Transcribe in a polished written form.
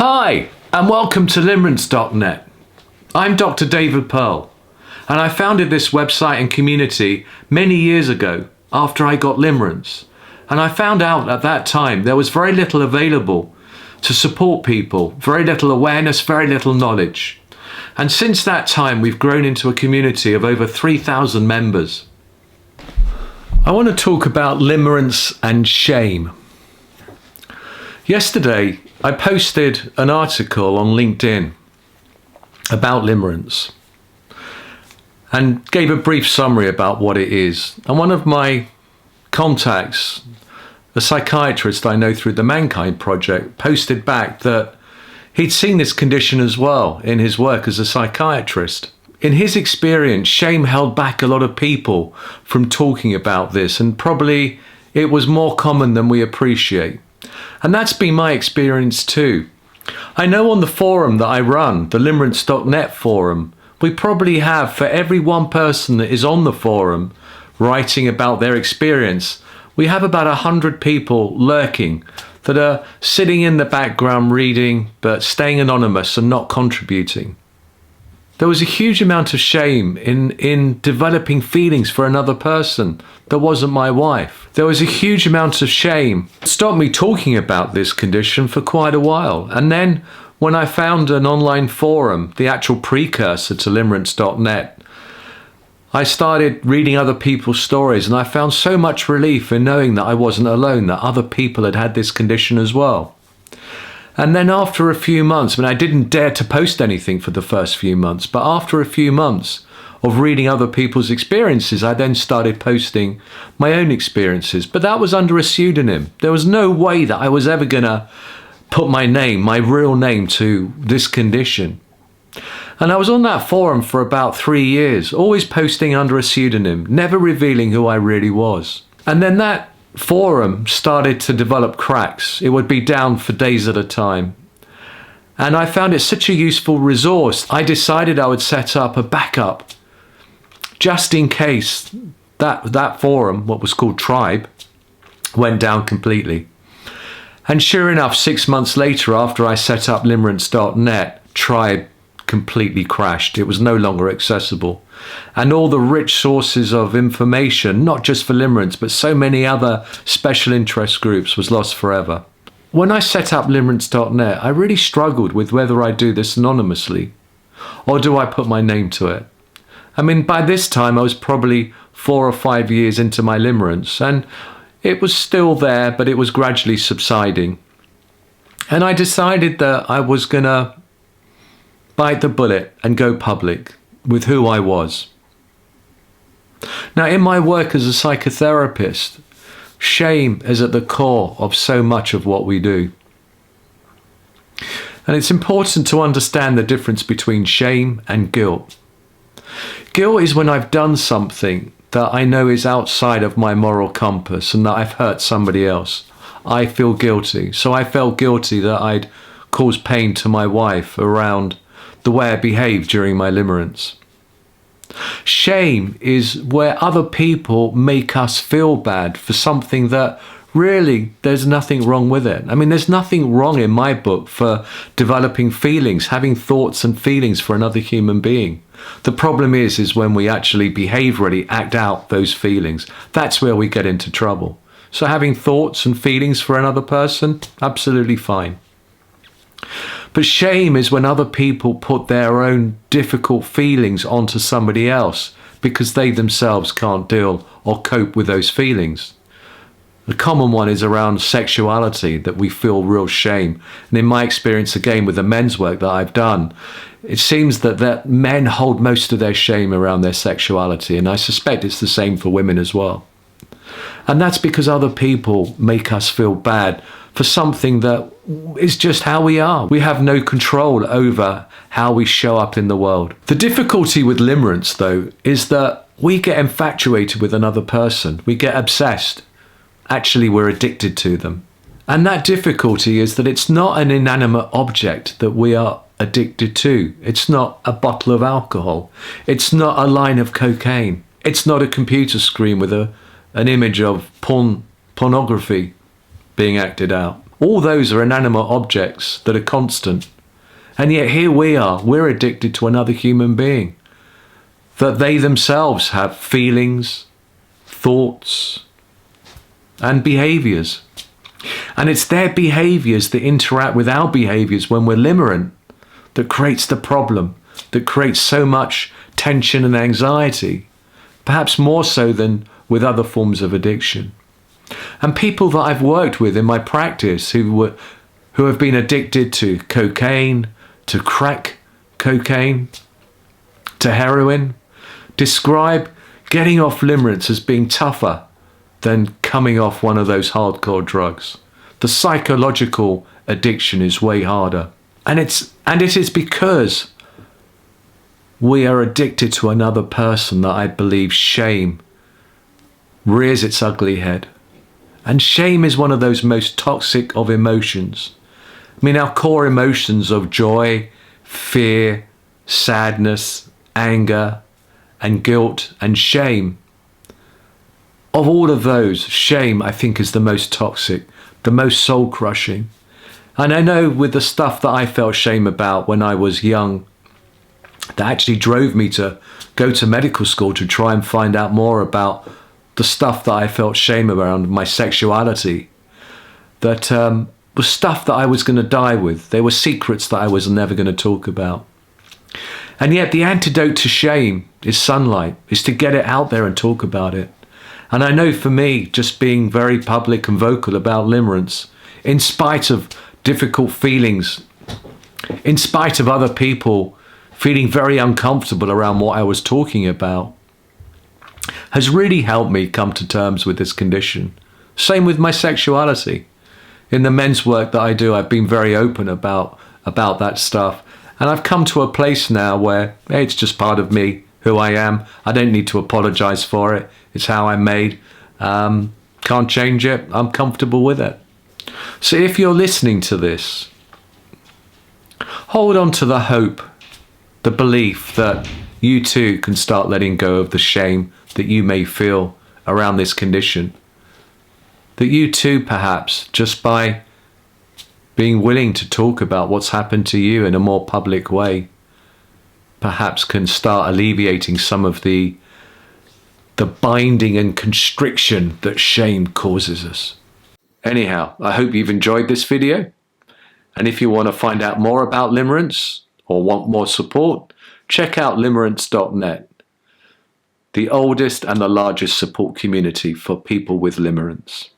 Hi, and welcome to Limerence.net. I'm Dr. David Perl, and I founded this website and community many years ago after I got Limerence. And I found out at that time there was very little available to support people, very little awareness, very little knowledge. And since that time, we've grown into a community of over 3,000 members. I want to talk about limerence and shame. Yesterday, I posted an article on LinkedIn about limerence and gave a brief summary about what it is. And one of my contacts, a psychiatrist I know through the Mankind Project, posted back that he'd seen this condition as well in his work as a psychiatrist. In his experience, shame held back a lot of people from talking about this, and probably it was more common than we appreciate. And that's been my experience too. I know on the forum that I run, the Limerence.net forum, we probably have, for every one person that is on the forum writing about their experience, we have about 100 people lurking that are sitting in the background reading but staying anonymous and not contributing. There was a huge amount of shame in developing feelings for another person that wasn't my wife. There was a huge amount of shame. It stopped me talking about this condition for quite a while. And then when I found an online forum, the actual precursor to Limerence.net, I started reading other people's stories, and I found so much relief in knowing that I wasn't alone, that other people had had this condition as well. And then after a few months, I didn't dare to post anything for the first few months, but after a few months of reading other people's experiences, I then started posting my own experiences. But that was under a pseudonym. There was no way that I was ever going to put my name, my real name, to this condition. And I was on that forum for about 3 years, always posting under a pseudonym, never revealing who I really was. And then that forum started to develop cracks. It would be down for days at a time. And I found it such a useful resource, I decided I would set up a backup just in case that forum, what was called Tribe, went down completely. And sure enough, 6 months later, after I set up Limerence.net, Tribe completely crashed. It was no longer accessible. And all the rich sources of information, not just for Limerence, but so many other special interest groups, was lost forever. When I set up Limerence.net, I really struggled with whether I do this anonymously or do I put my name to it. By this time I was probably 4 or 5 years into my limerence, and it was still there, but it was gradually subsiding. And I decided that I was going to bite the bullet and go public with who I was. Now, in my work as a psychotherapist, shame is at the core of so much of what we do. And it's important to understand the difference between shame and guilt. Guilt is when I've done something that I know is outside of my moral compass and that I've hurt somebody else. I feel guilty. So I felt guilty that I'd caused pain to my wife around the way I behaved during my limerence. Shame is where other people make us feel bad for something that really there's nothing wrong with it. There's nothing wrong in my book for developing feelings, having thoughts and feelings for another human being. The problem is when we actually behaviorally act out those feelings. That's where we get into trouble. So having thoughts and feelings for another person, absolutely fine. But shame is when other people put their own difficult feelings onto somebody else because they themselves can't deal or cope with those feelings. The common one is around sexuality, that we feel real shame. And in my experience, again, with the men's work that I've done, it seems that men hold most of their shame around their sexuality. And I suspect it's the same for women as well. And that's because other people make us feel bad for something that is just how we are. We have no control over how we show up in the world. The difficulty with limerence, though, is that we get infatuated with another person. We get obsessed. Actually, we're addicted to them. And that difficulty is that it's not an inanimate object that we are addicted to. It's not a bottle of alcohol. It's not a line of cocaine. It's not a computer screen with an image of pornography being acted out. All those are inanimate objects that are constant. And yet here we are, we're addicted to another human being. That they themselves have feelings, thoughts, and behaviours. And it's their behaviours that interact with our behaviours when we're limerent that creates the problem, that creates so much tension and anxiety, perhaps more so than with other forms of addiction. And people that I've worked with in my practice who have been addicted to cocaine, to crack cocaine, to heroin, describe getting off Limerence as being tougher than coming off one of those hardcore drugs. The psychological addiction is way harder. And it is because we are addicted to another person that I believe shame rears its ugly head. And shame is one of those most toxic of emotions. I mean, our core emotions of joy, fear, sadness, anger, and guilt and shame. Of all of those, shame, I think, is the most toxic, the most soul-crushing. And I know with the stuff that I felt shame about when I was young, that actually drove me to go to medical school to try and find out more about the stuff that I felt shame around, my sexuality, that was stuff that I was going to die with. They were secrets that I was never going to talk about. And yet the antidote to shame is sunlight, is to get it out there and talk about it. And I know for me, just being very public and vocal about limerence, in spite of difficult feelings, in spite of other people feeling very uncomfortable around what I was talking about, has really helped me come to terms with this condition. Same with my sexuality. In the men's work that I do, I've been very open about that stuff. And I've come to a place now where, hey, it's just part of me, who I am. I don't need to apologize for it. It's how I'm made. Can't change it. I'm comfortable with it. So if you're listening to this, hold on to the hope, the belief that you too can start letting go of the shame that you may feel around this condition. That you too, perhaps, just by being willing to talk about what's happened to you in a more public way, perhaps can start alleviating some of the binding and constriction that shame causes us. Anyhow, I hope you've enjoyed this video. And if you want to find out more about Limerence or want more support, check out limerence.net, the oldest and the largest support community for people with limerence.